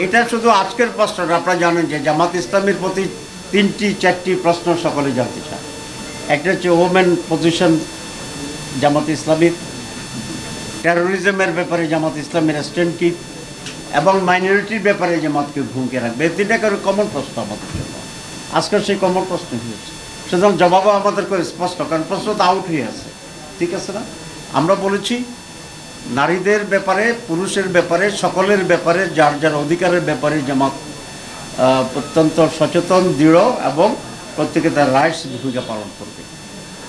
এটা শুধু আজকের প্রশ্নটা, আপনারা জানেন যে জামাত ইসলামের প্রতি 3-4টি প্রশ্ন সকলে জানতে চায়। একটা হচ্ছে ওমেন পজিশন জামাত ইসলামীর, টেরোরিজমের ব্যাপারে জামাত ইসলামের স্ট্যান্ড কি, এবং মাইনরিটির ব্যাপারে জামাতকে ভূমিকা রাখবে। এই তিনটা করে কমন প্রশ্ন আমাদের জন্য, আজকাল সেই কমন প্রশ্ন হয়েছে। সুতরাং জবাবও আমাদের করে স্পষ্ট, কারণ প্রশ্ন তো আউট হয়ে আছে, ঠিক আছে না? আমরা বলেছি নারীদের ব্যাপারে, পুরুষের ব্যাপারে, সকলের ব্যাপারে, যার যার অধিকারের ব্যাপারে জামাত অত্যন্ত সচেতন, দৃঢ় এবং প্রত্যেকে তার রাইটস ভূমিকা পালন করবে।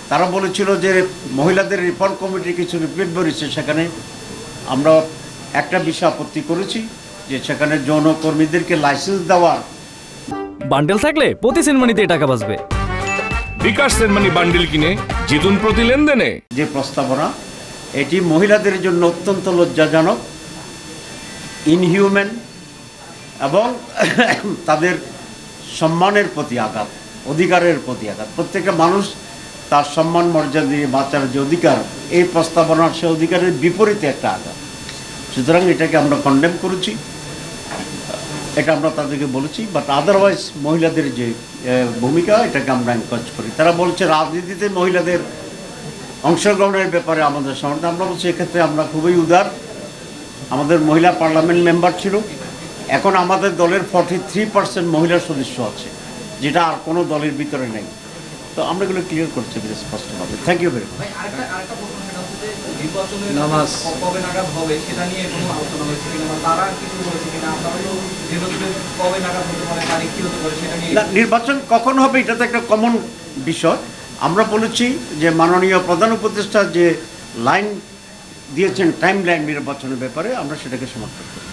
তারা বলেছিল যে মহিলাদের রিফর্ম কমিটির কিছু রিপোর্ট বেরিয়েছে, সেখানে আমরা একটা বিষয় আপত্তি করেছি যে সেখানে যৌনকর্মীদেরকে লাইসেন্স দেওয়ার বান্ডেল থাকলে প্রতি সেনমানিতে টাকা বাঁচবে। বিকাশ সেনমানি বান্ডেল কিনে জিতুন প্রতি লেনদেনে। যে প্রস্তাবনা, এটি মহিলাদের জন্য অত্যন্ত লজ্জাজনক, ইনহিউম্যান এবং তাদের সম্মানের প্রতি আঘাত, অধিকারের প্রতি আঘাত। প্রত্যেকটা মানুষ তার সম্মান মর্যাদা দিয়ে বাঁচার যে অধিকার, এই প্রস্তাবনার সে অধিকারের বিপরীতে একটা আঘাত। সুতরাং এটাকে আমরা কন্ডেম করেছি, এটা আমরা তাদেরকে বলেছি। বাট আদারওয়াইজ মহিলাদের যে ভূমিকা, এটাকে আমরা এনকারেজ করি। তারা বলছে রাজনীতিতে মহিলাদের অংশগ্রহণের ব্যাপারে আমাদের সমর্থন। আমরা বলছি এক্ষেত্রে আমরা খুবই উদার। আমাদের মহিলা পার্লামেন্ট মেম্বার ছিল, এখন আমাদের দলের 43% মহিলা সদস্য আছে, যেটা আর কোনো দলের ভিতরে নেই। তো আমরা এগুলো ক্লিয়ার করছি স্পষ্টভাবে। Thank you very much. নির্বাচন কখন হবে এটা তো একটা কমন বিষয়। আমরা বলেছি যে মাননীয় প্রধান উপদেষ্টা যে লাইন দিয়েছেন, টাইম লাইন নির্বাচনের ব্যাপারে, আমরা সেটাকে সমর্থন করি।